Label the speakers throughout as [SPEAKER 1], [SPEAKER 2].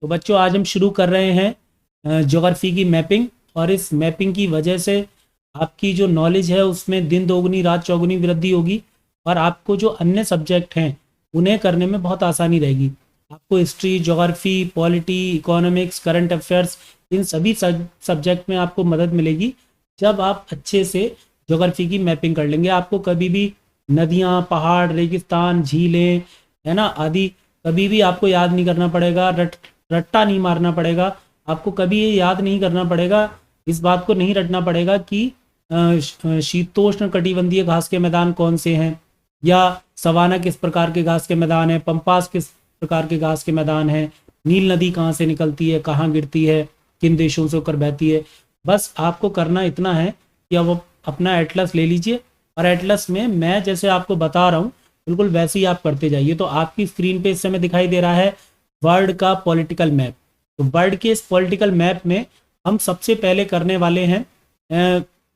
[SPEAKER 1] तो बच्चों आज हम शुरू कर रहे हैं ज्योग्राफी की मैपिंग। और इस मैपिंग की वजह से आपकी जो नॉलेज है उसमें दिन दोगुनी रात चौगुनी वृद्धि होगी और आपको जो अन्य सब्जेक्ट हैं उन्हें करने में बहुत आसानी रहेगी। आपको history, geography, polity, economics, current affairs, इन सभी सब्जेक्ट में आपको मदद मिलेगी जब आप अच्छे से ज्योग्राफी की मैपिंग कर लेंगे। आपको कभी भी नदियाँ, पहाड़, रेगिस्तान, झीलें, है ना, आदि कभी भी आपको याद नहीं करना पड़ेगा, रट्टा नहीं मारना पड़ेगा। आपको कभी ये याद नहीं करना पड़ेगा, इस बात को नहीं रटना पड़ेगा कि शीतोष्ण कटिबंधीय घास के मैदान कौन से हैं, या सवाना किस प्रकार के घास के मैदान है, पंपास किस प्रकार के घास के मैदान है, नील नदी कहाँ से निकलती है, कहाँ गिरती है, किन देशों से होकर बहती है। बस आपको करना इतना है कि अब अपना एटलस ले लीजिए और एटलस में मैं जैसे आपको बता रहा हूँ बिल्कुल वैसे ही आप करते जाइए। तो आपकी स्क्रीन पे इस समय दिखाई दे रहा है वर्ल्ड का पॉलिटिकल मैप। तो वर्ल्ड के इस पॉलिटिकल मैप में हम सबसे पहले करने वाले हैं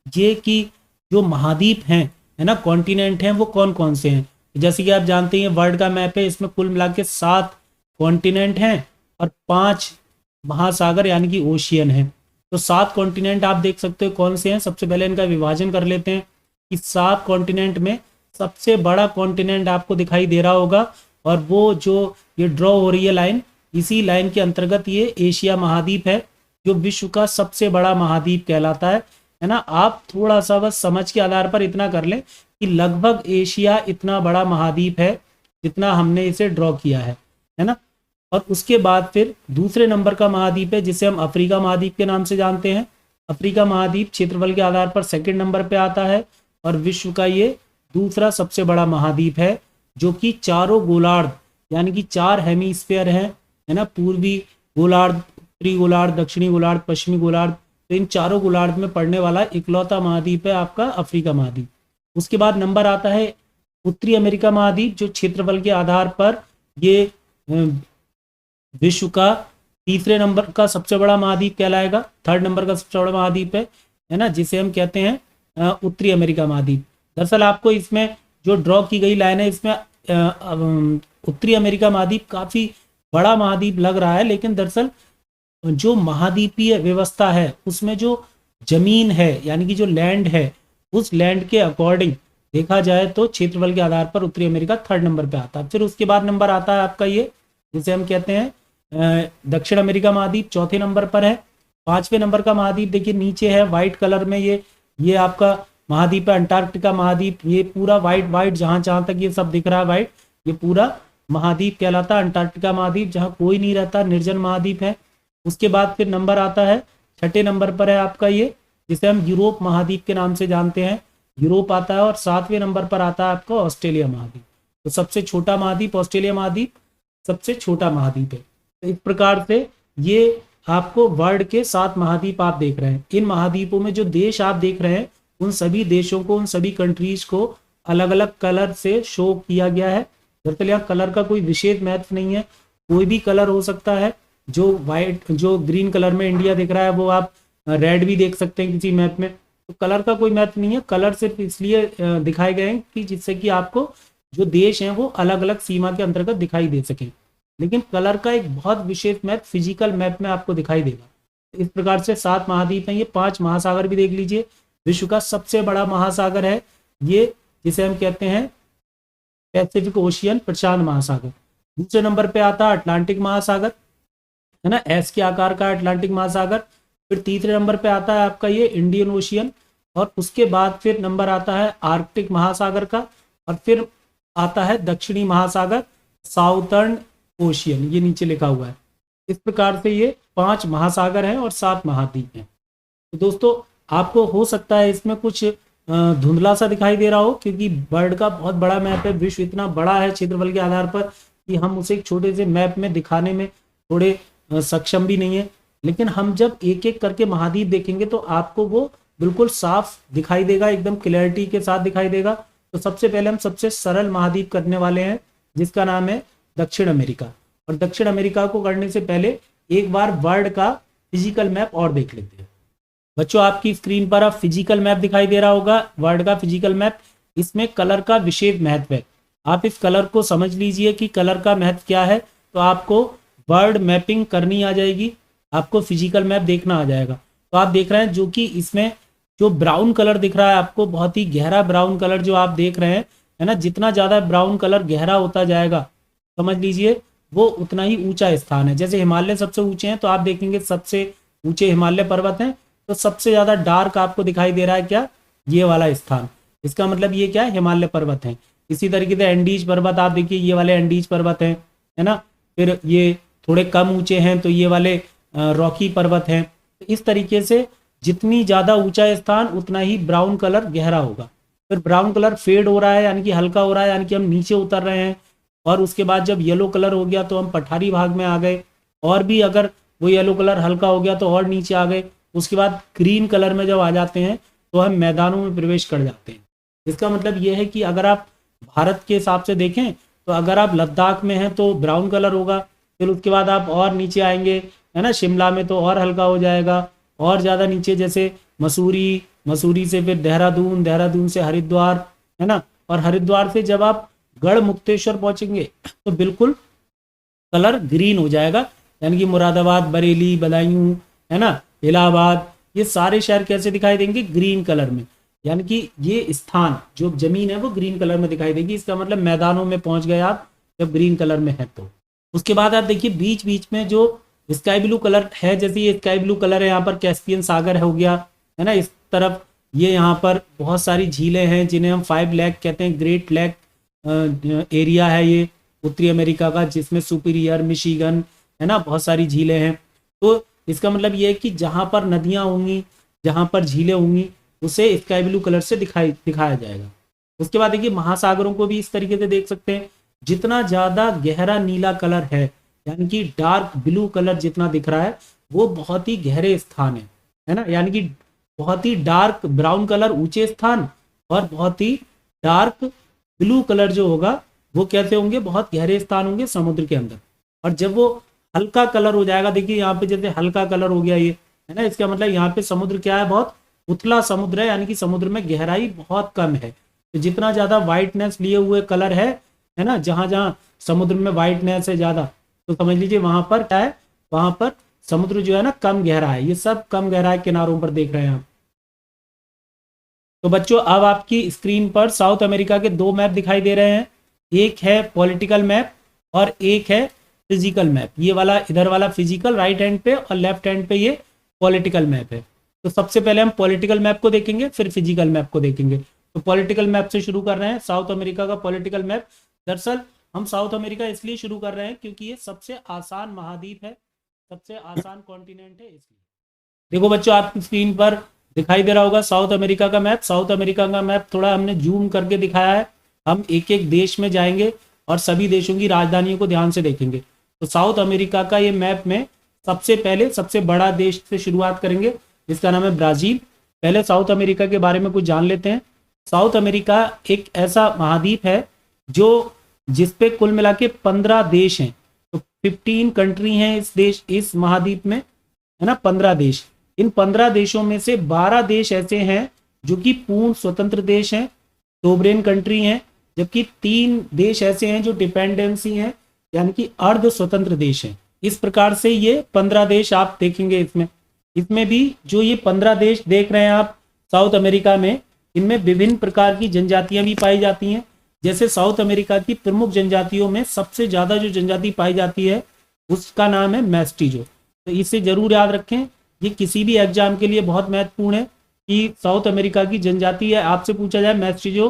[SPEAKER 1] ये कि जो महाद्वीप हैं, है ना, कॉन्टिनेंट हैं, वो कौन कौन से हैं। जैसे कि आप जानते हैं वर्ल्ड का मैप है, इसमें कुल मिला के 7 कॉन्टिनेंट हैं और 5 महासागर यानी कि ओशियन है। तो 7 कॉन्टिनेंट आप देख सकते हो कौन से हैं। सबसे पहले इनका विभाजन कर लेते हैं कि 7 कॉन्टिनेंट में सबसे बड़ा कॉन्टिनेंट आपको दिखाई दे रहा होगा और वो जो ये ड्रॉ हो रही है लाइन, इसी लाइन के अंतर्गत ये एशिया महाद्वीप है जो विश्व का सबसे बड़ा महाद्वीप कहलाता है ना। आप थोड़ा सा बस समझ के आधार पर इतना कर लें कि लगभग एशिया इतना बड़ा महाद्वीप है जितना हमने इसे ड्रॉ किया है ना। और उसके बाद फिर दूसरे नंबर का महाद्वीप है जिसे हम अफ्रीका महाद्वीप के नाम से जानते हैं। अफ्रीका महाद्वीप क्षेत्रफल के आधार पर सेकंड नंबर पे आता है और विश्व का ये दूसरा सबसे बड़ा महाद्वीप है जो कि चारों गोलार्ध यानी कि 4 हेमीस्फीयर हैं, है ना, पूर्वी गोलार्ध, उत्तरी गोलार्ध, दक्षिणी गोलार्ध, पश्चिमी गोलार्ध। तो इन चारों गोलार्ध में पड़ने वाला इकलौता महाद्वीप है आपका अफ्रीका महाद्वीप। उसके बाद नंबर आता है उत्तरी अमेरिका महाद्वीप जो क्षेत्रफल के आधार पर ये विश्व का तीसरे नंबर का सबसे बड़ा महाद्वीप कहलाएगा, थर्ड नंबर का सबसे बड़ा महाद्वीप है ना, जिसे हम कहते हैं उत्तरी अमेरिका महाद्वीप। दरअसल आपको इसमें जो ड्रॉ की गई लाइन है इसमें उत्तरी अमेरिका महाद्वीप काफ़ी बड़ा महाद्वीप लग रहा है, लेकिन दरअसल जो महाद्वीपीय व्यवस्था है उसमें जो जमीन है यानी कि जो लैंड है उस लैंड के अकॉर्डिंग देखा जाए तो क्षेत्रफल के आधार पर उत्तरी अमेरिका थर्ड नंबर पे आता है। फिर उसके बाद नंबर आता है आपका ये जिसे हम कहते हैं दक्षिण अमेरिका महाद्वीप, चौथे नंबर पर है। 5वें नंबर का महाद्वीप देखिए नीचे है व्हाइट कलर में, ये आपका महाद्वीप है अंटार्कटिका महाद्वीप। ये पूरा वाइट जहां जहां तक ये सब दिख रहा है वाइट, ये पूरा महाद्वीप कहलाता है अंटार्कटिका महाद्वीप, जहां कोई नहीं रहता, निर्जन महाद्वीप है। उसके बाद फिर नंबर आता है 6ठे नंबर पर है आपका ये जिसे हम यूरोप महाद्वीप के नाम से जानते हैं, यूरोप आता है। और 7वें नंबर पर आता है आपका ऑस्ट्रेलिया महाद्वीप। तो सबसे छोटा महाद्वीप ऑस्ट्रेलिया महाद्वीप सबसे छोटा महाद्वीप है। तो इस प्रकार से ये आपको वर्ल्ड के 7 महाद्वीप आप देख रहे हैं। इन महाद्वीपों में जो देश आप देख रहे हैं उन सभी देशों को, उन सभी कंट्रीज को अलग अलग कलर से शो किया गया है। दरअसल यहाँ कलर का कोई विशेष महत्व नहीं है, कोई भी कलर हो सकता है। जो वाइट, जो ग्रीन कलर में इंडिया दिख रहा है वो आप रेड भी देख सकते हैं किसी मैप में। तो कलर का कोई महत्व नहीं है, कलर सिर्फ इसलिए दिखाए गए हैं कि जिससे कि आपको जो देश हैं वो अलग अलग सीमा के अंतर्गत दिखाई दे सके। लेकिन कलर का एक बहुत विशेष महत्व फिजिकल मैप में आपको दिखाई देगा। इस प्रकार से 7 महाद्वीप हैं। ये 5 महासागर भी देख लीजिए। विश्व का सबसे बड़ा महासागर है ये जिसे हम कहते हैं पैसिफिक ओशियन, प्रशांत महासागर। दूसरे नंबर पे आता है अटलांटिक महासागर, है ना, एस के आकार का अटलांटिक महासागर। फिर तीसरे नंबर पे आता है आपका ये इंडियन ओशियन और उसके बाद फिर नंबर आता है आर्कटिक महासागर का और फिर आता है दक्षिणी महासागर, साउथर्न ओशियन, ये नीचे लिखा हुआ है। इस प्रकार से ये 5 महासागर हैं और 7 महाद्वीप हैं। तो दोस्तों आपको हो सकता है इसमें कुछ धुंधला सा दिखाई दे रहा हो क्योंकि वर्ल्ड का बहुत बड़ा मैप है, विश्व इतना बड़ा है क्षेत्रफल के आधार पर कि हम उसे एक छोटे से मैप में दिखाने में थोड़े सक्षम भी नहीं है। लेकिन हम जब एक एक करके महाद्वीप देखेंगे तो आपको वो बिल्कुल साफ दिखाई देगा, एकदम क्लैरिटी के साथ दिखाई देगा। तो सबसे पहले हम सबसे सरल महाद्वीप करने वाले हैं जिसका नाम है दक्षिण अमेरिका। और दक्षिण अमेरिका को करने से पहले एक बार वर्ल्ड का फिजिकल मैप और देख लेते हैं। बच्चों आपकी स्क्रीन पर अब फिजिकल मैप दिखाई दे रहा होगा, वर्ल्ड का फिजिकल मैप। इसमें कलर का विशेष महत्व है, आप इस कलर को समझ लीजिए कि कलर का महत्व क्या है। तो आपको वर्ड मैपिंग करनी आ जाएगी, आपको फिजिकल मैप देखना आ जाएगा। तो आप देख रहे हैं जो कि इसमें जो ब्राउन कलर दिख रहा है आपको, बहुत ही गहरा ब्राउन कलर जो आप देख रहे हैं, है ना, जितना ज़्यादा ब्राउन कलर गहरा होता जाएगा, समझ लीजिए वो उतना ही ऊंचा स्थान है। जैसे हिमालय सबसे ऊंचे हैं, तो आप देखेंगे सबसे ऊंचे हिमालय पर्वत हैं, तो सबसे ज़्यादा डार्क आपको दिखाई दे रहा है क्या, ये वाला स्थान। इसका मतलब ये क्या है, हिमालय पर्वत है। इसी तरीके से एंडीज पर्वत आप देखिए, ये वाले एंडीज पर्वत हैं, है ना। फिर ये थोड़े कम ऊंचे हैं तो ये वाले रॉकी पर्वत हैं। तो इस तरीके से जितनी ज़्यादा ऊंचा स्थान उतना ही ब्राउन कलर गहरा होगा। फिर ब्राउन कलर फेड हो रहा है यानी कि हल्का हो रहा है, यानी कि हम नीचे उतर रहे हैं। और उसके बाद जब येलो कलर हो गया तो हम पठारी भाग में आ गए, और भी अगर वो येलो कलर हल्का हो गया तो और नीचे आ गए। उसके बाद ग्रीन कलर में जब आ जाते हैं तो हम मैदानों में प्रवेश कर जाते हैं। इसका मतलब ये है कि अगर आप भारत के हिसाब से देखें तो अगर आप लद्दाख में हैं तो ब्राउन कलर होगा, फिर उसके बाद आप और नीचे आएंगे, है ना, शिमला में तो और हल्का हो जाएगा, और ज़्यादा नीचे जैसे मसूरी, मसूरी से फिर देहरादून, देहरादून से हरिद्वार, है ना, और हरिद्वार से जब आप गढ़ मुक्तेश्वर पहुंचेंगे तो बिल्कुल कलर ग्रीन हो जाएगा, यानी कि मुरादाबाद, बरेली, बदायूं, है ना, इलाहाबाद, ये सारे शहर कैसे दिखाई देंगे, ग्रीन कलर में। यानी कि ये स्थान जो जमीन है वो ग्रीन कलर में दिखाई देगी। इसका मतलब मैदानों में पहुंच गए आप जब ग्रीन कलर में है तो। उसके बाद आप देखिए बीच बीच में जो स्काई ब्लू कलर है, जैसे ये स्काई ब्लू कलर है, यहाँ पर कैस्पियन सागर हो गया, है ना, इस तरफ ये यहाँ पर बहुत सारी झीलें हैं जिन्हें हम 5 लेक कहते हैं, ग्रेट लेक एरिया है ये उत्तरी अमेरिका का, जिसमें सुपीरियर, मिशिगन, है ना, बहुत सारी झीलें हैं। तो इसका मतलब ये है कि जहाँ पर नदियाँ होंगी, जहाँ पर झीलें होंगी, उसे स्काई ब्लू कलर से दिखाया जाएगा। उसके बाद देखिए महासागरों को भी इस तरीके से देख सकते हैं, जितना ज़्यादा गहरा नीला कलर है, यानी कि डार्क ब्लू कलर जितना दिख रहा है, वो बहुत ही गहरे स्थान है ना, यानी कि बहुत ही डार्क ब्राउन कलर ऊंचे स्थान, और बहुत ही डार्क ब्लू कलर जो होगा वो कैसे होंगे, बहुत गहरे स्थान होंगे समुद्र के अंदर। और जब वो हल्का कलर हो जाएगा, देखिए यहाँ पे जैसे हल्का कलर हो गया ये, है ना, इसका मतलब यहाँ पे समुद्र क्या है, बहुत उथला समुद्र है, यानी कि समुद्र में गहराई बहुत कम है। तो जितना ज्यादा व्हाइटनेस लिए हुए कलर है ना, जहां जहां समुद्र में व्हाइटनेस है ज्यादा, तो समझ लीजिए वहां पर क्या है, वहां पर समुद्र जो है ना कम गहरा है। ये सब कम गहराई किनारों पर देख रहे हैं आप। तो बच्चों अब आपकी स्क्रीन पर साउथ अमेरिका के 2 मैप दिखाई दे रहे हैं, एक है पॉलिटिकल मैप और एक है फिजिकल मैप। ये वाला इधर वाला फिजिकल राइट हैंड पे, और लेफ्ट हैंड पे ये पॉलिटिकल मैप है। तो सबसे पहले हम पॉलिटिकल मैप को देखेंगे, फिर फिजिकल मैप को देखेंगे। तो पॉलिटिकल मैप से शुरू कर रहे हैं, साउथ अमेरिका का पॉलिटिकल मैप। दरअसल हम साउथ अमेरिका इसलिए शुरू कर रहे हैं क्योंकि ये सबसे आसान महाद्वीप है, सबसे आसान कॉन्टिनेंट है, इसलिए। देखो बच्चों आपकी स्क्रीन पर दिखाई दे रहा होगा साउथ अमेरिका का मैप। साउथ अमेरिका का मैप थोड़ा हमने जूम करके दिखाया है। हम एक एक देश में जाएंगे और सभी देशों की राजधानियों को ध्यान से देखेंगे। तो साउथ अमेरिका का ये मैप में सबसे पहले सबसे बड़ा देश से शुरुआत करेंगे, जिसका नाम है ब्राजील। पहले साउथ अमेरिका के बारे में कुछ जान लेते हैं। साउथ अमेरिका एक ऐसा महाद्वीप है जो जिसपे कुल मिला के 15 देश हैं। तो 15 कंट्री हैं इस महाद्वीप में, है ना, 15 देश। इन 15 देशों में से 12 देश ऐसे हैं जो कि पूर्ण स्वतंत्र देश हैं, सोवरेन कंट्री हैं, जबकि 3 देश ऐसे हैं जो डिपेंडेंसी हैं, यानी कि अर्ध स्वतंत्र देश हैं। इस प्रकार से ये 15 देश आप देखेंगे इसमें भी जो ये 15 देश देख रहे हैं आप साउथ अमेरिका में, इनमें विभिन्न प्रकार की जनजातियां भी पाई जाती हैं। जैसे साउथ अमेरिका की प्रमुख जनजातियों में सबसे ज्यादा जो जनजाति पाई जाती है उसका नाम है मेस्टिजो। तो इसे जरूर याद रखें, ये किसी भी एग्जाम के लिए बहुत महत्वपूर्ण है कि साउथ अमेरिका की जनजाति है। आपसे पूछा जाए मेस्टिजो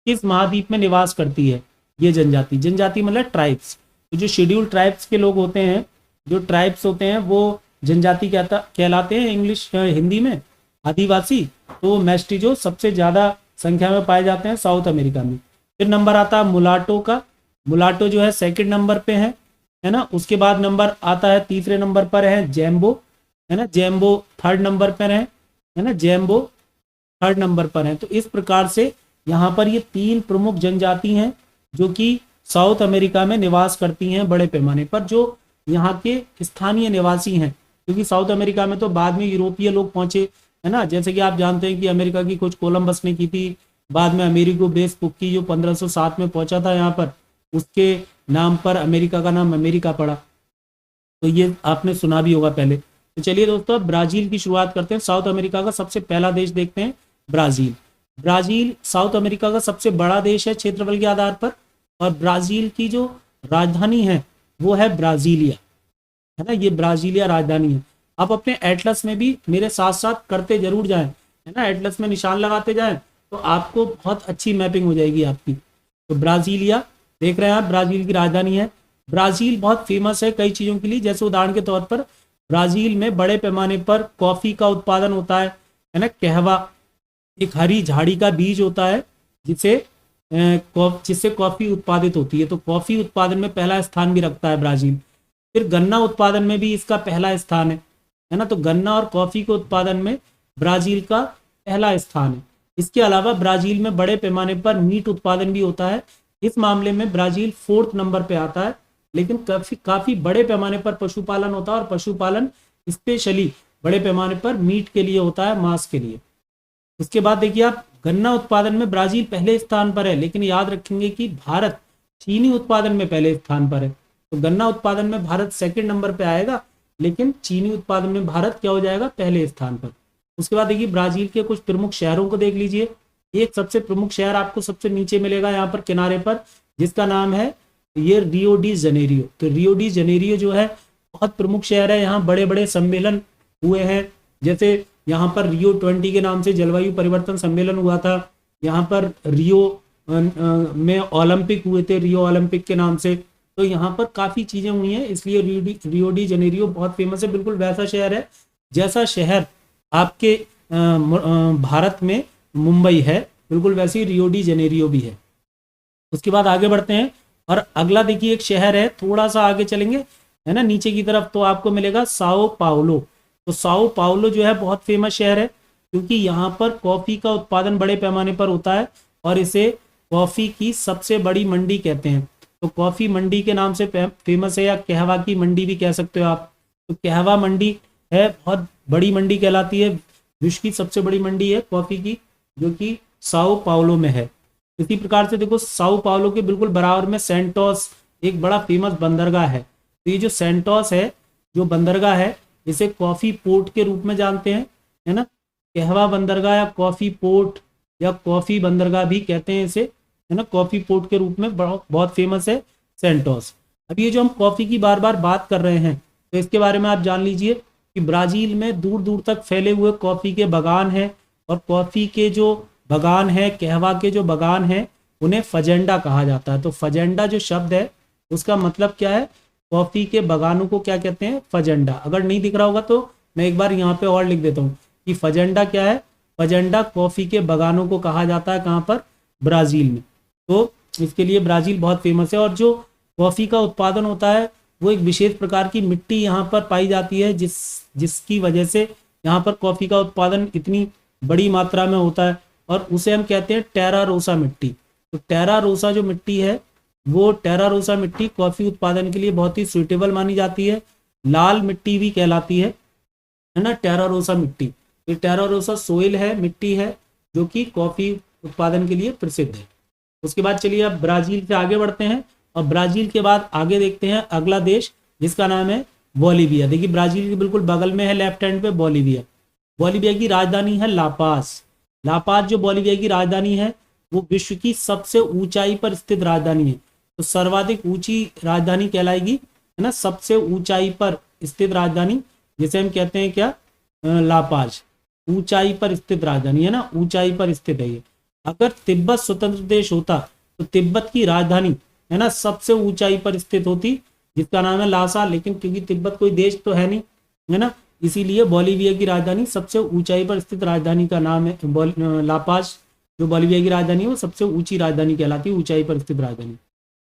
[SPEAKER 1] किस महाद्वीप में निवास करती है, ये जनजाति मतलब ट्राइब्स। तो जो शेड्यूल ट्राइब्स के लोग होते हैं, जो ट्राइब्स होते हैं वो जनजाति कहलाते हैं हिंदी में आदिवासी। तो मेस्टिजो सबसे ज्यादा संख्या में पाए जाते हैं साउथ अमेरिका में। फिर नंबर आता है मुलाटो का। मुलाटो जो है 2nd नंबर पे है ना। उसके बाद नंबर आता है 3रे नंबर पर है जेम्बो, है ना। जेम्बो 3rd नंबर पर है ना। जेम्बो 3rd नंबर पर है। तो इस प्रकार से यहाँ पर ये 3 प्रमुख जनजाति हैं जो कि साउथ अमेरिका में निवास करती हैं बड़े पैमाने पर, जो यहाँ के स्थानीय निवासी हैं। क्योंकि साउथ अमेरिका में तो बाद में यूरोपीय लोग पहुंचे, है ना। जैसे कि आप जानते हैं कि अमेरिका की खोज कोलंबस ने की थी, बाद में अमेरिगो वेस्पुक्की जो 1507 में पहुंचा था यहाँ पर, उसके नाम पर अमेरिका का नाम अमेरिका पड़ा। तो ये आपने सुना भी होगा पहले। तो चलिए दोस्तों, अब ब्राजील की शुरुआत करते हैं। साउथ अमेरिका का सबसे पहला देश देखते हैं, ब्राजील। ब्राजील साउथ अमेरिका का सबसे बड़ा देश है क्षेत्रफल के आधार पर, और ब्राजील की जो राजधानी है वो है ब्राजीलिया, है ना, ये ब्राजीलिया राजधानी है। आप अपने एटलस में भी मेरे साथ साथ करते जरूर जाएं, है ना, एटलस में निशान लगाते जाएं तो आपको बहुत अच्छी मैपिंग हो जाएगी आपकी। तो ब्राजीलिया देख रहे हैं आप, ब्राजील की राजधानी है। ब्राजील बहुत फेमस है कई चीज़ों के लिए, जैसे उदाहरण के तौर पर ब्राजील में बड़े पैमाने पर कॉफ़ी का उत्पादन होता है ना। कहवा एक हरी झाड़ी का बीज होता है जिससे कॉफ़ी उत्पादित होती है, तो कॉफ़ी उत्पादन में पहला स्थान भी रखता है ब्राज़ील। फिर गन्ना उत्पादन में भी इसका पहला स्थान है ना, तो गन्ना और कॉफ़ी के उत्पादन में ब्राज़ील का पहला स्थान है। इसके अलावा ब्राज़ील में बड़े पैमाने पर मीट उत्पादन भी होता है, इस मामले में ब्राज़ील 4th नंबर पे आता है। लेकिन काफ़ी बड़े पैमाने पर पशुपालन होता है, और पशुपालन स्पेशली बड़े पैमाने पर मीट के लिए होता है, मांस के लिए। उसके बाद देखिए आप, गन्ना उत्पादन में ब्राजील पहले स्थान पर है, लेकिन याद रखेंगे कि भारत चीनी उत्पादन में पहले स्थान पर है। तो गन्ना उत्पादन में भारत 2nd नंबर पे आएगा, लेकिन चीनी उत्पादन में भारत क्या हो जाएगा, पहले स्थान पर। उसके बाद देखिए ब्राजील के कुछ प्रमुख शहरों को देख लीजिए। एक सबसे प्रमुख शहर आपको सबसे नीचे मिलेगा यहाँ पर किनारे पर, जिसका नाम है ये रियो डी जनेरियो। तो रियो डी जनेरियो जो है बहुत प्रमुख शहर है, यहाँ बड़े बड़े सम्मेलन हुए हैं। जैसे यहाँ पर रियो 20 के नाम से जलवायु परिवर्तन सम्मेलन हुआ था, यहाँ पर रियो में ओलंपिक हुए थे, रियो ओलंपिक के नाम से। तो यहाँ पर काफ़ी चीज़ें हुई हैं, इसलिए रियो डी जनेरियो बहुत फेमस है। बिल्कुल वैसा शहर है जैसा शहर आपके भारत में मुंबई है, बिल्कुल वैसे ही रियो डी जनेरियो भी है। उसके बाद आगे बढ़ते हैं, और अगला देखिए एक शहर है, थोड़ा सा आगे चलेंगे, है ना, नीचे की तरफ, तो आपको मिलेगा साओ पाउलो। तो साओ पाउलो जो है बहुत फेमस शहर है, क्योंकि यहाँ पर कॉफ़ी का उत्पादन बड़े पैमाने पर होता है, और इसे कॉफ़ी की सबसे बड़ी मंडी कहते हैं। तो कॉफ़ी मंडी के नाम से फेमस है, या कहवा की मंडी भी कह सकते हो आप। तो कहवा मंडी है, बहुत बड़ी मंडी कहलाती है, विश्व की सबसे बड़ी मंडी है कॉफ़ी की, जो कि साओ पाउलो में है। इसी प्रकार से देखो, साओ पाउलो के बिल्कुल बराबर में सेंटोस एक बड़ा फेमस बंदरगाह है। तो ये जो सेंटोस है, जो बंदरगाह है, इसे कॉफ़ी पोर्ट के रूप में जानते हैं, है ना। कहवा बंदरगाह या कॉफ़ी पोर्ट या कॉफ़ी बंदरगाह भी कहते हैं इसे, है ना। कॉफ़ी पोर्ट के रूप में बहुत फेमस है सेंटोस। अब ये जो हम कॉफ़ी की बार बार बात कर रहे हैं, तो इसके बारे में आप जान लीजिए कि ब्राज़ील में दूर दूर तक फैले हुए कॉफ़ी के बागान हैं, और कॉफ़ी के जो बागान है, कहवा के जो बागान हैं, उन्हें फजेंडा कहा जाता है। तो फजेंडा जो शब्द है उसका मतलब क्या है, कॉफ़ी के बागानों को क्या कहते हैं, फजेंडा। अगर नहीं दिख रहा होगा तो मैं एक बार यहाँ पे और लिख देता हूँ कि फजेंडा क्या है। फजेंडा कॉफ़ी के बागानों को कहा जाता है, कहाँ पर, ब्राज़ील में। तो इसके लिए ब्राज़ील बहुत फेमस है। और जो कॉफ़ी का उत्पादन होता है, वो एक विशेष प्रकार की मिट्टी यहाँ पर पाई जाती है, जिसकी वजह से यहाँ पर कॉफ़ी का उत्पादन इतनी बड़ी मात्रा में होता है, और उसे हम कहते हैं टेरा रोसा मिट्टी। तो टेरा रोसा जो मिट्टी है, वो टेरा रोसा मिट्टी कॉफ़ी उत्पादन के लिए बहुत ही सुइटेबल मानी जाती है। लाल मिट्टी भी कहलाती है ना, टेरा रोसा मिट्टी। ये टेरा रोसा सोइल है, मिट्टी है, जो कि कॉफ़ी उत्पादन के लिए प्रसिद्ध है। उसके बाद चलिए अब ब्राज़ील से आगे बढ़ते हैं, और ब्राज़ील के बाद आगे देखते हैं अगला देश, जिसका नाम है बोलीविया। देखिए ब्राज़ील के बिल्कुल बगल में है, लेफ्ट हैंड पे बोलीविया। बोलीविया की राजधानी है लापाज। लापाज जो बोलीविया की राजधानी है, वो विश्व की सबसे ऊंचाई पर स्थित राजधानी है। तो सर्वाधिक ऊंची राजधानी कहलाएगी, है ना, सबसे ऊंचाई पर स्थित राजधानी, जिसे हम कहते हैं क्या, लापाज। ऊंचाई पर स्थित राजधानी है ना, ऊंचाई पर स्थित है ये। अगर तिब्बत स्वतंत्र देश होता तो तिब्बत की राजधानी, है ना, सबसे ऊंचाई पर स्थित होती, जिसका नाम है लासा। लेकिन क्योंकि तिब्बत कोई देश तो है नहीं, है ना, इसीलिए बोलीविया की राजधानी सबसे ऊंचाई पर स्थित राजधानी का नाम है लापाज। जो बोलीविया की राजधानी है वो सबसे ऊंची राजधानी कहलाती है, ऊंचाई पर स्थित राजधानी।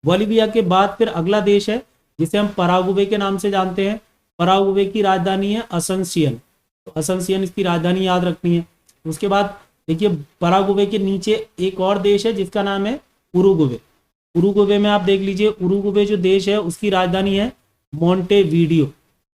[SPEAKER 1] बोलीविया के बाद फिर अगला देश है, जिसे हम पराग्वे के नाम से जानते हैं। पराग्वे की राजधानी है असंसियन। तो असंसियन इसकी राजधानी याद रखनी है। उसके बाद देखिए पराग्वे के नीचे एक और देश है, जिसका नाम है उरुग्वे। उरुग्वे में आप देख लीजिए, उरुग्वे जो देश है उसकी राजधानी है मोंटेवीडियो,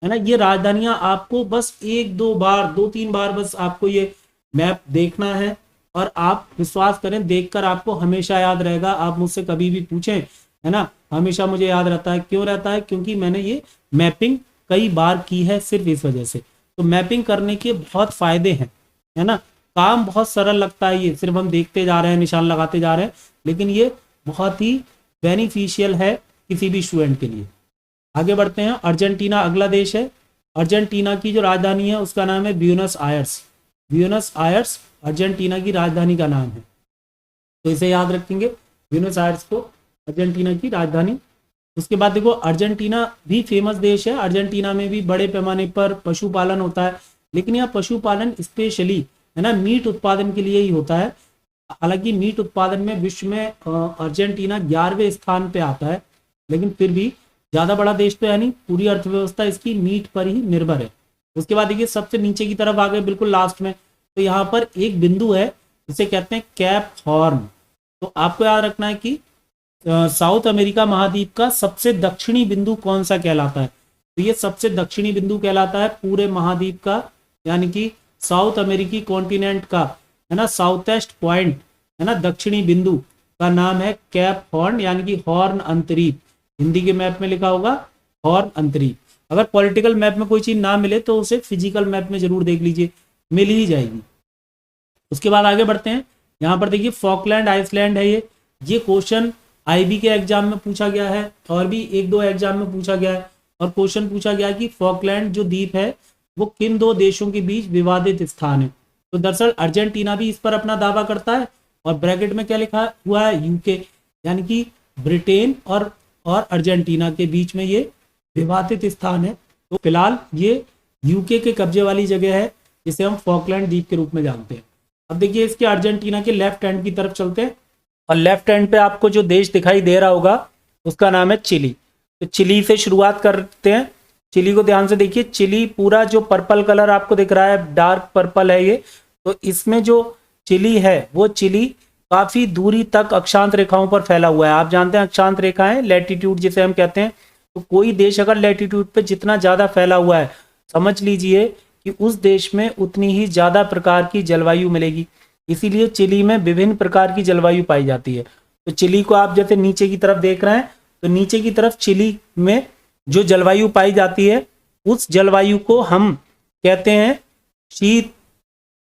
[SPEAKER 1] है ना। ये राजधानियां आपको बस 2-3 बार बस आपको ये मैप देखना है, और आप विश्वास करें, देखकर आपको हमेशा याद रहेगा। आप मुझसे कभी भी पूछें, है ना, हमेशा मुझे याद रहता है। क्यों रहता है, क्योंकि मैंने ये मैपिंग कई बार की है सिर्फ इस वजह से। तो मैपिंग करने के बहुत फायदे हैं, है ना। काम बहुत सरल लगता है, ये सिर्फ हम देखते जा रहे हैं, निशान लगाते जा रहे हैं, लेकिन ये बहुत ही बेनिफिशियल है किसी भी स्टूडेंट के लिए। आगे बढ़ते हैं। अर्जेंटीना अगला देश है। अर्जेंटीना की जो राजधानी है उसका नाम है Buenos Aires. Buenos Aires Argentina की राजधानी का नाम है, तो इसे याद रखेंगे, ब्यूनस आयर्स को अर्जेंटीना की राजधानी। उसके बाद देखो, अर्जेंटीना भी फेमस देश है। अर्जेंटीना में भी बड़े पैमाने पर पशुपालन होता है, लेकिन यह पशुपालन स्पेशली, है ना, मीट उत्पादन के लिए ही होता है। हालांकि मीट उत्पादन में विश्व में अर्जेंटीना 11वें स्थान पे आता है, लेकिन फिर भी ज़्यादा बड़ा देश तो है नहीं, पूरी अर्थव्यवस्था इसकी मीट पर ही निर्भर है। उसके बाद देखिए, सबसे नीचे की तरफ आ गए बिल्कुल लास्ट में, तो यहाँ पर एक बिंदु है जिसे कहते हैं कैप हॉर्न। तो आपको याद रखना है कि साउथ अमेरिका महाद्वीप का सबसे दक्षिणी बिंदु कौन सा कहलाता है। तो ये सबसे दक्षिणी बिंदु कहलाता है पूरे महाद्वीप का, यानी कि साउथ अमेरिकी कॉन्टिनेंट का, है ना, साउथेस्ट पॉइंट, है ना, दक्षिणी बिंदु का नाम है कैप हॉर्न, यानी कि हॉर्न अंतरीप। हिंदी के मैप में लिखा होगा हॉर्न अंतरीप। अगर पॉलिटिकल मैप में कोई चीज ना मिले तो उसे फिजिकल मैप में जरूर देख लीजिए, मिल ही जाएगी। उसके बाद आगे बढ़ते हैं। यहाँ पर देखिए, फॉकलैंड आइसलैंड है ये क्वेश्चन आईबी के एग्जाम में पूछा गया है, और भी एक दो एग्जाम में पूछा गया है। और क्वेश्चन पूछा गया कि फॉकलैंड जो द्वीप है वो किन दो देशों के बीच विवादित स्थान है। तो दरअसल अर्जेंटीना भी इस पर अपना दावा करता है, और ब्रैकेट में क्या लिखा हुआ है, यूके, यानी कि ब्रिटेन और अर्जेंटीना के बीच में ये विवादित स्थान है। तो फिलहाल ये यूके के कब्जे वाली जगह है, जिसे हम फॉकलैंड द्वीप के रूप में जानते हैं। अब देखिए, इसके अर्जेंटीना के लेफ्ट हैंड की तरफ चलते हैं, और लेफ्ट हैंड पे आपको जो देश दिखाई दे रहा होगा उसका नाम है चिली। तो चिली से शुरुआत करते हैं। चिली को ध्यान से देखिए, चिली पूरा जो पर्पल कलर आपको दिख रहा है, डार्क पर्पल है ये। तो इसमें जो चिली है वो चिली काफी दूरी तक अक्षांत रेखाओं पर फैला हुआ है। आप जानते हैं अक्षांत रेखाएं, लैटिट्यूड जिसे हम कहते हैं। तो कोई देश अगर लैटिट्यूड पे जितना ज्यादा फैला हुआ है, समझ लीजिए कि उस देश में उतनी ही ज्यादा प्रकार की जलवायु मिलेगी। इसीलिए चिली में विभिन्न प्रकार की जलवायु पाई जाती है। तो चिली को आप जैसे नीचे की तरफ देख रहे हैं, तो नीचे की तरफ चिली में जो जलवायु पाई जाती है, उस जलवायु को हम कहते हैं शीत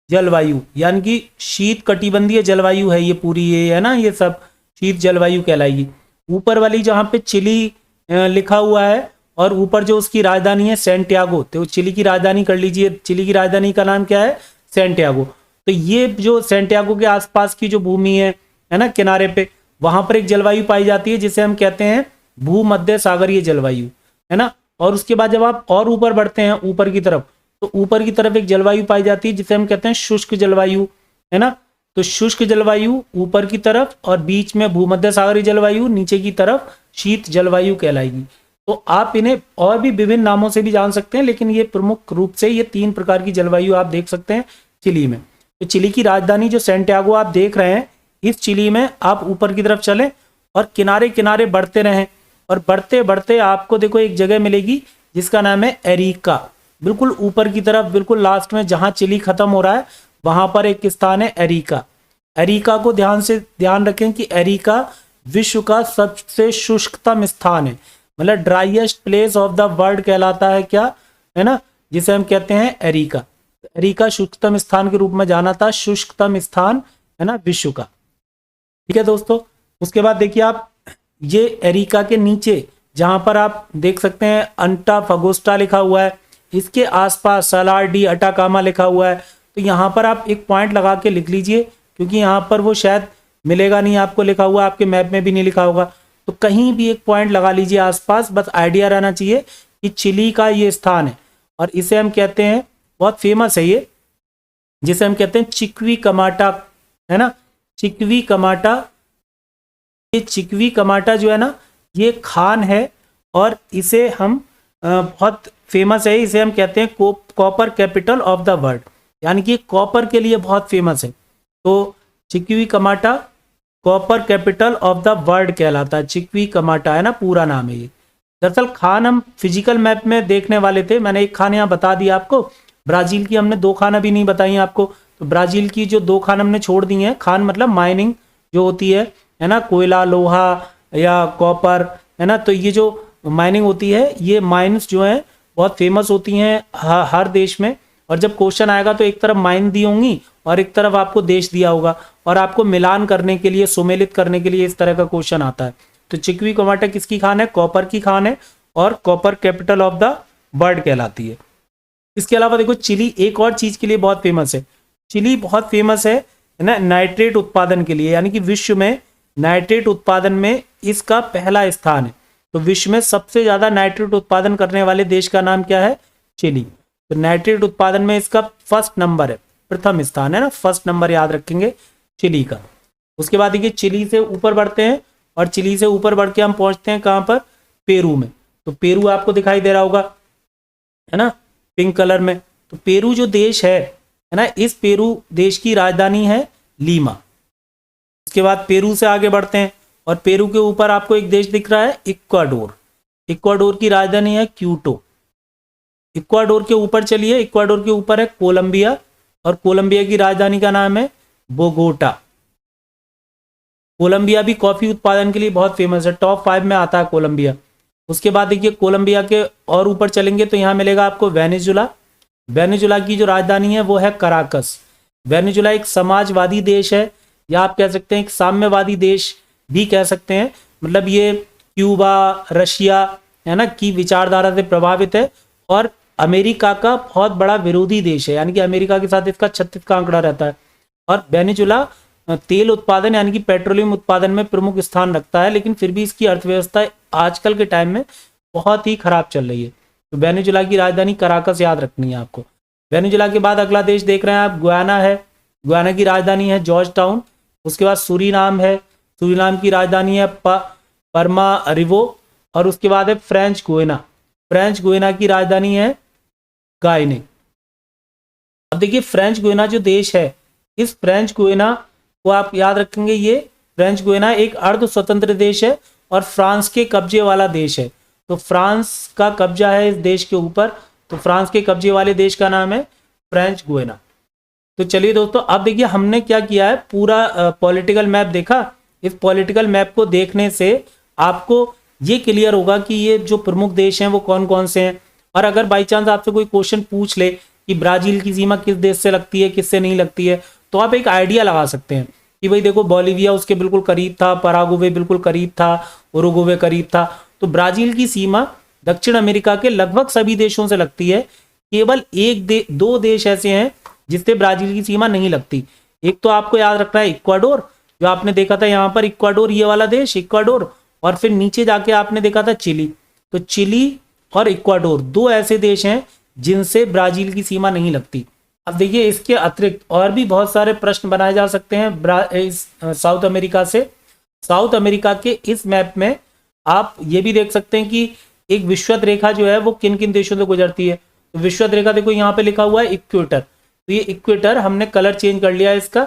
[SPEAKER 1] जलवायु, यानी कि शीत कटिबंधीय जलवायु है ये पूरी, ये है ना, ये सब शीत जलवायु कहलाएगी। ऊपर वाली जहाँ पे चिली लिखा हुआ है, और ऊपर जो उसकी राजधानी है सैंटियागो, तो चिली की राजधानी कर लीजिए। चिली की राजधानी का नाम क्या है, सैंटियागो। तो ये जो सैंटियागो के आसपास की जो भूमि है ना, किनारे पे, वहां पर एक जलवायु पाई जाती है जिसे हम कहते हैं भूमध्य सागरीय जलवायु, है ना। और उसके बाद जब आप और ऊपर बढ़ते हैं ऊपर की तरफ, तो ऊपर की तरफ एक जलवायु पाई जाती है जिसे हम कहते हैं शुष्क जलवायु, है ना। तो शुष्क जलवायु ऊपर की तरफ, और बीच में भूमध्य सागरीय जलवायु, नीचे की तरफ शीत जलवायु कहलाएगी। तो आप इन्हें और भी विभिन्न नामों से भी जान सकते हैं, लेकिन ये प्रमुख रूप से ये 3 प्रकार की जलवायु आप देख सकते हैं चिली में। तो चिली की राजधानी जो सैंटियागो आप देख रहे हैं, इस चिली में आप ऊपर की तरफ चलें और किनारे किनारे बढ़ते रहें, और बढ़ते बढ़ते आपको देखो एक जगह मिलेगी जिसका नाम है एरिका। बिल्कुल ऊपर की तरफ, बिल्कुल लास्ट में जहां चिली खत्म हो रहा है, वहां पर एक स्थान है एरिका। एरिका को ध्यान रखें कि एरिका विश्व का सबसे शुष्कतम स्थान है, मतलब driest place of the world कहलाता है, क्या है ना, जिसे हम कहते हैं एरिका। एरिका शुष्कतम स्थान के रूप में जाना था, शुष्कतम स्थान, है ना, विश्व का। ठीक है दोस्तों। उसके बाद देखिए आप, ये एरिका के नीचे जहां पर आप देख सकते हैं अंटाफागोस्टा लिखा हुआ है, इसके आसपास सालार डी अटाकामा लिखा हुआ है। तो यहाँ पर आप एक पॉइंट लगा के लिख लीजिए, क्योंकि यहाँ पर वो शायद मिलेगा नहीं आपको लिखा हुआ, आपके मैप में भी नहीं लिखा होगा। तो कहीं भी एक पॉइंट लगा लीजिए आसपास, बस आइडिया रहना चाहिए कि चिली का ये स्थान है, और इसे हम कहते हैं, बहुत फेमस है ये, जिसे हम कहते हैं चिक्वी कमाटा, है ना, चिक्वी कमाटा। ये चिक्वी कमाटा जो है ना, ये खान है, और इसे हम बहुत फेमस है, इसे हम कहते हैं copper capital of the world, यानी कि कॉपर के लिए बहुत फेमस है। तो Chuquicamata copper capital of the world कहलाता है, चिक्वी कमाटा, है ना, पूरा नाम है ये। दरअसल खान हम फिजिकल मैप में देखने वाले थे, मैंने एक खान यहाँ बता दिया आपको, ब्राजील की हमने 2 खान अभी नहीं बताई आपको। तो ब्राजील की जो 2 खान हमने छोड़ दी हैं, खान मतलब माइनिंग जो होती है ना, कोयला, लोहा या कॉपर, है ना। तो ये जो माइनिंग होती है, ये माइंस जो है बहुत फेमस होती हैं हर देश में। और जब क्वेश्चन आएगा तो एक तरफ माइन दी होंगी और एक तरफ आपको देश दिया होगा, और आपको मिलान करने के लिए, सुमेलित करने के लिए इस तरह का क्वेश्चन आता है। तो चिकवी टमाटर किसकी खान है? कॉपर की खान है, और copper capital of the world कहलाती है। इसके अलावा देखो चिली एक और चीज के लिए बहुत फेमस है। चिली बहुत फेमस है ना नाइट्रेट उत्पादन के लिए, यानी कि विश्व में नाइट्रेट उत्पादन में इसका पहला स्थान है। तो विश्व में सबसे ज्यादा नाइट्रेट उत्पादन करने वाले देश का नाम क्या है? चिली। तो नाइट्रेट उत्पादन में इसका फर्स्ट नंबर है, प्रथम स्थान है ना, फर्स्ट नंबर याद रखेंगे चिली का। उसके बाद देखिए चिली से ऊपर बढ़ते हैं, और चिली से ऊपर बढ़ के हम पहुंचते हैं कहां पर? पेरू में। तो पेरू आपको दिखाई दे रहा होगा, है ना, पिंक कलर में। तो पेरू जो देश है ना, इस पेरू देश की राजधानी है लीमा। उसके बाद पेरू से आगे बढ़ते हैं, और पेरू के ऊपर आपको एक देश दिख रहा है इक्वाडोर। इक्वाडोर की राजधानी है क्यूटो। इक्वाडोर के ऊपर चलिए, इक्वाडोर के ऊपर है कोलंबिया, और कोलंबिया की राजधानी का नाम है बोगोटा। कोलंबिया भी कॉफी उत्पादन के लिए बहुत फेमस है, टॉप 5 में आता है कोलंबिया। उसके बाद देखिए कोलंबिया के और ऊपर चलेंगे तो यहाँ मिलेगा आपको वेनेजुला। वेनेजुला की जो राजधानी है वो है कराकस। वेनेजुला एक समाजवादी देश है, या आप कह सकते हैं एक साम्यवादी देश भी कह सकते हैं। मतलब ये क्यूबा, रशिया, है ना, की विचारधारा से प्रभावित है, और अमेरिका का बहुत बड़ा विरोधी देश है, यानी कि अमेरिका के साथ इसका 36 का आंकड़ा रहता है। और वेनेजुला तेल उत्पादन यानी कि पेट्रोलियम उत्पादन में प्रमुख स्थान रखता है, लेकिन फिर भी इसकी अर्थव्यवस्था आजकल के टाइम में बहुत ही खराब चल रही है। तो वेनेजुला की राजधानी कराकस याद रखनी है आपको। वेनेजुला के बाद अगला देश देख रहे हैं आप, गुयाना है। गुयाना की राजधानी है जॉर्ज टाउन। उसके बाद सूरीनाम है, सूरीनाम की राजधानी है परमा रिवो। और उसके बाद है फ्रेंच गुयाना। फ्रेंच गुयाना की राजधानी है गायने। अब देखिए फ्रेंच गुयाना जो देश है, इस फ्रेंच गुयाना को आप याद रखेंगे, ये फ्रेंच गुयाना एक अर्ध स्वतंत्र देश है और फ्रांस के कब्जे वाला देश है। तो फ्रांस का कब्जा है इस देश के ऊपर, तो फ्रांस के कब्जे वाले देश का नाम है फ्रेंच गुयाना। तो चलिए दोस्तों, अब देखिए हमने क्या किया है, पूरा पॉलिटिकल मैप देखा। इस पॉलिटिकल मैप को देखने से आपको ये क्लियर होगा कि ये जो प्रमुख देश हैं वो कौन कौन से हैं। और अगर बाई चांस आपसे कोई क्वेश्चन पूछ ले कि ब्राजील की सीमा किस देश से लगती है, किससे नहीं लगती है, तो आप एक आइडिया लगा सकते हैं कि भाई देखो बोलिविया उसके बिल्कुल करीब था, पराग्वे बिल्कुल करीब था, उरुग्वे करीब था। तो ब्राजील की सीमा दक्षिण अमेरिका के लगभग सभी देशों से लगती है। केवल दो देश ऐसे हैं जिससे ब्राजील की सीमा नहीं लगती। एक तो आपको याद रखना है इक्वाडोर, जो आपने देखा था यहाँ पर इक्वाडोर, ये वाला देश इक्वाडोर, और फिर नीचे जाके आपने देखा था चिली। तो चिली और इक्वाडोर दो ऐसे देश हैं जिनसे ब्राजील की सीमा नहीं लगती। अब देखिए इसके अतिरिक्त और भी बहुत सारे प्रश्न बनाए जा सकते हैं साउथ अमेरिका से। साउथ अमेरिका के इस मैप में आप ये भी देख सकते हैं कि एक विषुवत रेखा जो है वो किन किन देशों से गुजरती है। तो विषुवत रेखा देखो यहाँ पे लिखा हुआ है इक्वेटर। तो ये इक्वेटर हमने कलर चेंज कर लिया है इसका,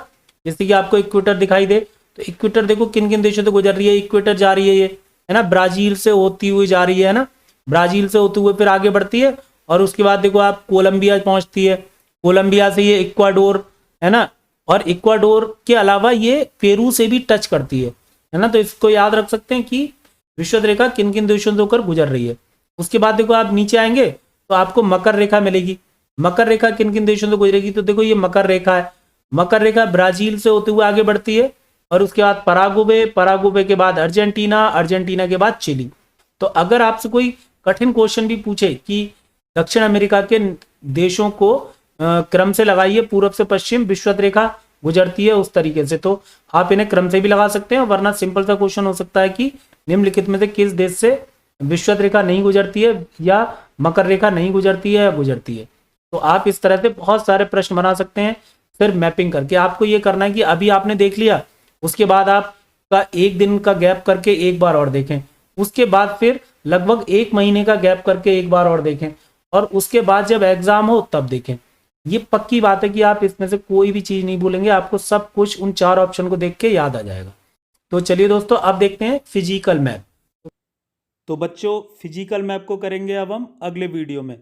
[SPEAKER 1] जैसे कि आपको इक्वेटर दिखाई दे। तो इक्वेटर देखो किन किन देशों से गुजर रही है। इक्वेटर जा रही है ये, है ना, ब्राजील से होती हुई जा रही है ना, ब्राजील से होते हुए फिर आगे बढ़ती है, और उसके बाद देखो आप कोलंबिया पहुंचती है। कोलंबिया से ये इक्वाडोर, है ना, और इक्वाडोर के अलावा ये पेरू से भी टच करती है ना। तो इसको याद रख सकते हैं कि विषुवत रेखा किन किन देशों से होकर गुजर रही है। उसके बाद देखो आप नीचे आएंगे तो आपको मकर रेखा मिलेगी। मकर रेखा किन किन देशों से गुजरेगी, तो देखो ये मकर रेखा है। मकर रेखा ब्राजील से होते हुए आगे बढ़ती है, और उसके बाद पराग्वे, पराग्वे के बाद अर्जेंटीना, अर्जेंटीना के बाद चिली। तो अगर आपसे कोई कठिन क्वेश्चन भी पूछे कि दक्षिण अमेरिका के देशों को क्रम से लगाइए, पूर्व से पश्चिम विषुवत रेखा गुजरती है उस तरीके से, तो आप इन्हें क्रम से भी लगा सकते हैं। वरना सिंपल सा क्वेश्चन हो सकता है कि निम्नलिखित में से किस देश से विषुवत रेखा नहीं गुजरती है, या मकर रेखा नहीं गुजरती है या गुजरती है। तो आप इस तरह से बहुत सारे प्रश्न बना सकते हैं फिर मैपिंग करके। आपको ये करना है कि अभी आपने देख लिया, उसके बाद आपका एक दिन का गैप करके एक बार और देखें, उसके बाद फिर लगभग एक महीने का गैप करके एक बार और देखें, और उसके बाद जब एग्जाम हो तब देखें। ये पक्की बात है कि आप इसमें से कोई भी चीज नहीं भूलेंगे, आपको सब कुछ उन 4 ऑप्शन को देख के याद आ जाएगा। तो चलिए दोस्तों, अब देखते हैं फिजिकल मैप। तो बच्चों फिजिकल मैप को करेंगे अब हम अगले वीडियो में,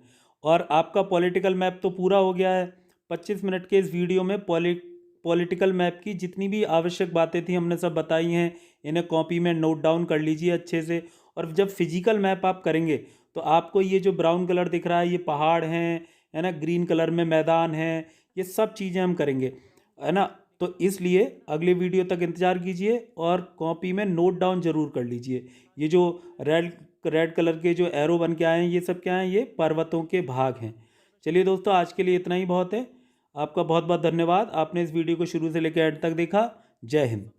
[SPEAKER 1] और आपका पॉलिटिकल मैप तो पूरा हो गया है। 25 मिनट के इस वीडियो में पॉलिटिकल मैप की जितनी भी आवश्यक बातें थी हमने सब बताई हैं। इन्हें कॉपी में नोट डाउन कर लीजिए अच्छे से। और जब फिजिकल मैप आप करेंगे तो आपको ये जो ब्राउन कलर दिख रहा है ये पहाड़ हैं, है ना, ग्रीन कलर में मैदान है, ये सब चीज़ें हम करेंगे, है ना। तो इसलिए अगले वीडियो तक इंतज़ार कीजिए और कॉपी में नोट डाउन ज़रूर कर लीजिए। ये जो रेड रेड कलर के जो एरो बन के आए हैं ये सब क्या हैं, ये पर्वतों के भाग हैं। चलिए दोस्तों, आज के लिए इतना ही बहुत है। आपका बहुत बहुत धन्यवाद, आपने इस वीडियो को शुरू से लेकर एंड तक देखा। जय हिंद।